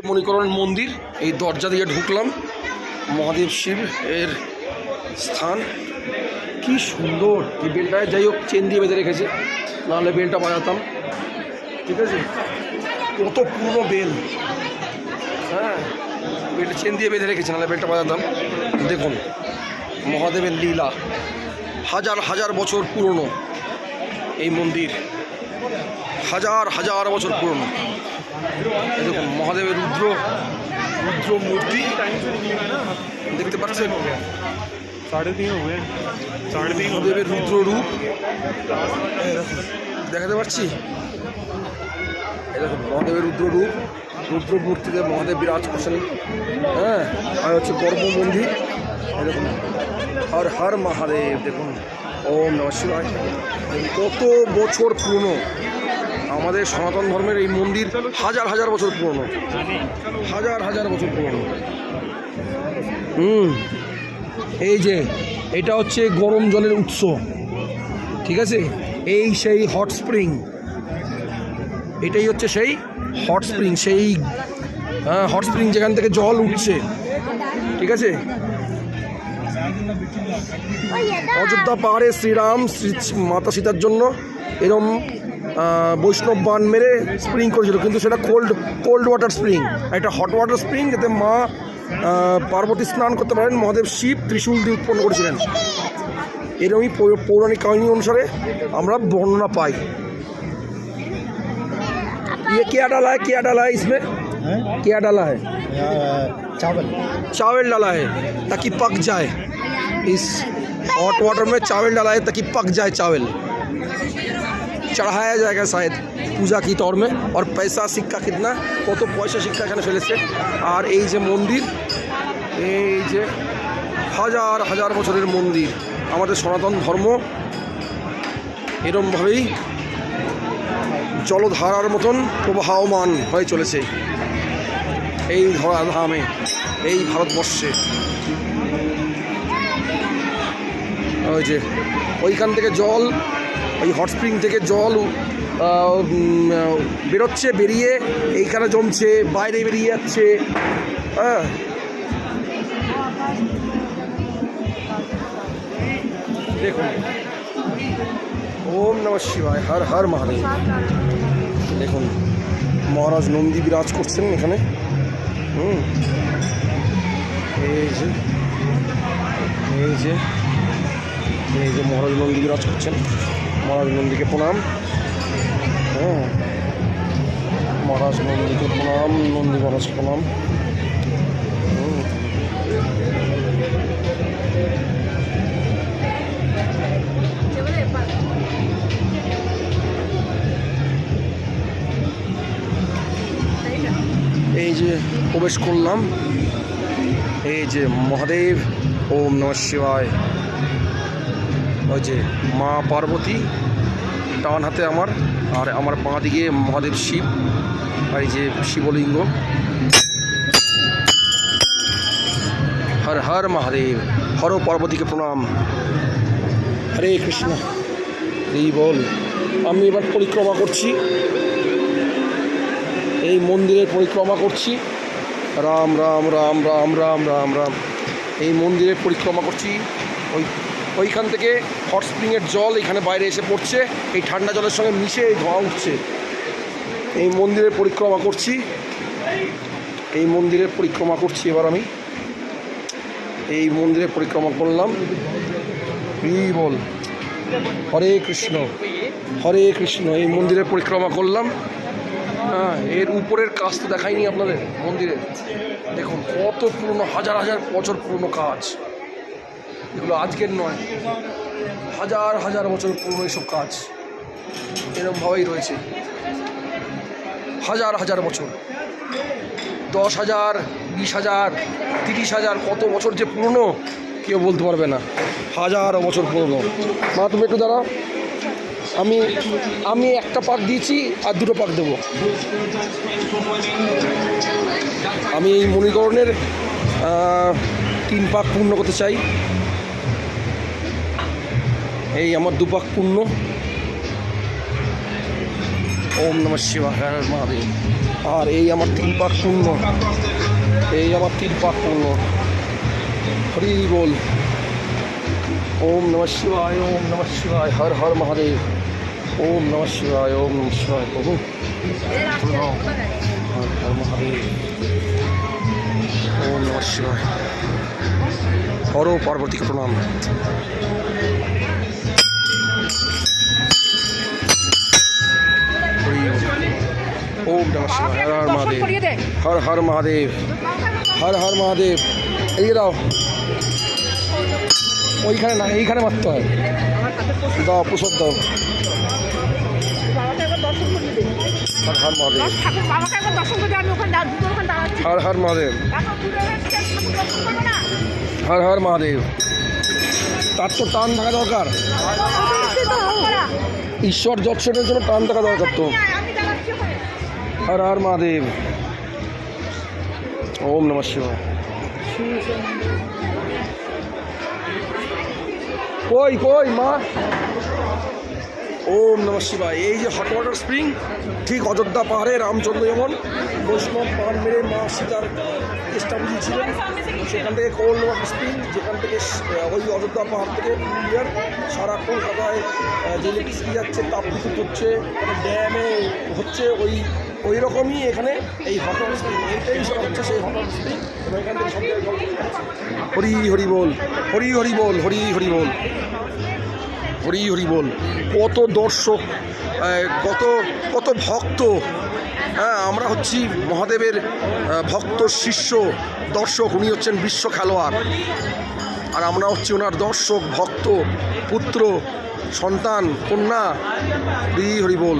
মণিকরণ মন্দির। এই দরজা দিয়ে ঢুকলাম, মহাদেব শিব এর স্থান। কি সুন্দর! এই বেলটায় যাই হোক চেন দিয়ে বেঁধে রেখেছে, নাহলে বেলটা বাজাতাম। ঠিক আছে, কত পুরনো বেল। হ্যাঁ, বেলটা চেন দিয়ে বেঁধে রেখেছে, নাহলে বেলটা বাজাতাম। দেখুন মহাদেবের লীলা, হাজার হাজার বছর পুরনো এই মন্দির, হাজার হাজার বছর পুরনো। দেখুন মহাদেবের রুদ্র মূর্তি দেখতে পাচ্ছেন, মহাদেবের রুদ্র রূপ দেখাতে পারছি। এরকম মহাদেবের রুদ্র মূর্তিতে মহাদেব বিরাজ করছেন। হ্যাঁ, আর হচ্ছে গর্ভ মন্দির। এরকম হর হর মহাদেব। দেখুন ওম নমঃ শিবায়। কত বছর পুরনো আমাদের সনাতন ধর্মের এই মন্দির, হাজার হাজার বছর পুরনো, হাজার হাজার বছর পুরনো। এই যে এটা হচ্ছে গরম জলের উৎস, ঠিক আছে? এই সেই হট স্প্রিং, এটাই হচ্ছে সেই হট স্প্রিং, সেই হট স্প্রিং যেখান থেকে জল উঠছে। ঠিক আছে, অযোধ্যা পাহাড়ে শ্রীরাম মাতা সীতার জন্য এরম বৈষ্ণব বান মেরে স্প্রিং করেছিল, কিন্তু সেটা কোল্ড ওয়াটার স্প্রিং। এটা হট ওয়াটার স্প্রিং, যাতে মা পার্বতী স্নান করতে পারেন। মহাদেব শিব ত্রিশূল দিয়ে উৎপন্ন করেছিলেন, এরকমই পৌরাণিক কাহিনী অনুসারে আমরা বর্ণনা পাই। ये क्या डाला है इसमें? क्या डाला है? चावल डाला है ताकि पक जाए। इस हॉट वाटर में चावल डाला है ताकि पक जाए चावल। चढ़ाया जाएगा शायद पूजा की तौर में। और पैसा सिक्का कितना, কত পয়সা শিক্ষা এখানে ফেলেছে। আর এই যে মন্দির, এই যে হাজার হাজার বছরের মন্দির, আমাদের সনাতন ধর্ম এরমভাবেই জলধারার মতন প্রবাহমান হয়ে চলেছে এই ধরাধামে, এই ভারতবর্ষে। ওই যে ওইখান থেকে জল, ওই হট স্প্রিং থেকে জল বেরোচ্ছে, বেরিয়ে এইখানে জমছে, বাইরে বেরিয়ে যাচ্ছে। হ্যাঁ, দেখুন ওম নমঃ শিবায়, হর হর মহাদেব। দেখুন মহারাজ নন্দী বিরাজ করছেন এখানে। এই যে মহারাজ নন্দী বিরাজ করছেন। মহারাজ নন্দীকে প্রণাম। হ্যাঁ, মহারাজ নন্দীকে প্রণাম, নন্দী মহারাজ প্রণাম। এই যে প্রবেশ করলাম, এই যে মহাদেব, ওম নমঃ শিবায়। ওই যে মা পার্বতী ডান হাতে আমার, আর আমার বাঁ দিকে মহাদেব শিব, আর এই যে শিবলিঙ্গ। হর হর মহাদেব, হর পার্বতীকে প্রণাম। হরে কৃষ্ণ। এই বল, আমি এবার পরিক্রমা করছি, এই মন্দিরের পরিক্রমা করছি। রাম রাম রাম রাম রাম রাম রাম। এই মন্দিরের পরিক্রমা করছি। ওইখান থেকে হট স্প্রিংয়ের জল এখানে বাইরে এসে পড়ছে, এই ঠান্ডা জলের সঙ্গে মিশে এই ধোঁয়া উঠছে। এই মন্দিরের পরিক্রমা করছি, এই মন্দিরের পরিক্রমা করছি। এবার আমি এই মন্দিরের পরিক্রমা করলাম। বল হরে কৃষ্ণ, হরে কৃষ্ণ। এই মন্দিরের পরিক্রমা করলাম। হ্যাঁ, এর উপরের কাজ তো দেখাইনি আপনাদের মন্দিরে। দেখুন কত পুরনো, হাজার হাজার বছর পুরনো কাজ। এগুলো আজকের নয়, হাজার হাজার বছর পুরনো এইসব কাজ এরকমভাবেই রয়েছে। হাজার হাজার বছর, 10,000, 20,000, 30,000, কত বছর যে পুরনো কেউ বলতে পারবে না। হাজার বছর পুরনো। মা তুমি একটু দাঁড়াও, আমি একটা পাক দিয়েছি আর 2টো পাক দেবো। আমি এই মণিকরণের 3 পাক পূর্ণ করতে চাই। এই আমার 2 পাক পূর্ণ। ওম নমঃ শিবায়, হর মহাদেব। আর এই আমার 3 পাক পূর্ণ, এই আমার 3 পাক পূর্ণ। হরি বল। ওম নমঃ শিবায়, ওম নমঃ শিবায়, হর হর মহাদেব। ওম নমঃ শিবায়, ওম নমঃ শিবায়। প্রভু প্রণাম, হর হর মহাদেব। ওম নমঃ শিবায়। হর পার্বতীকে প্রণাম। ওম নমঃ শিবায়, হর হর মহাদেব, হর হর মহাদেব, হর হর মহাদেব। এই দাও, ওইখানে না, এইখানে মারতে হয়। দাও প্রসাদ দাও। হর হর মহাদেব, হর হর মহাদেব, হর হর মহাদেব। তার তো টান থাকা দরকার, ঈশ্বর দর্শনের জন্য টান থাকা দরকার তো। হর হর মহাদেব। ওম নমঃ শিবায়। কই কই মা? ওম নমঃ শিবায়। এই যে হট ওয়াটার স্প্রিং, ঠিক অযোধ্যা পাহাড়ে রামচন্দ্র যেমন বৈষ্ণব পাহাড় মেরে মা সীতার চেষ্টা বুঝিয়েছিলেন, সেখান থেকে কোল্ড ওয়াটার স্প্রিং, যেখান থেকে ওই অযোধ্যা পাহাড় থেকে পুরুলিয়ার সারা কলকাতায় যে ইলেকট্রিসিটি যাচ্ছে, তাপ বিদ্যুৎ হচ্ছে, ড্যামে হচ্ছে, ওই রকমই এখানে এই হট ওয়াটার স্প্রিং, এইটাই সব হচ্ছে সেই হট ওয়াটার স্প্রিং। এবং এখান থেকে সব হরি হরি বল, হরি হরি বল, হরি হরি বল, হরি হরি বল। কত দর্শক, কত কত ভক্ত। হ্যাঁ, আমরা হচ্ছি মহাদেবের ভক্ত, শিষ্য, দর্শক। উনি হচ্ছেন বিশ্ব খেলোয়াড়, আর আমরা হচ্ছি ওনার দর্শক, ভক্ত, পুত্র, সন্তান, কন্যা। হরি হরি বল।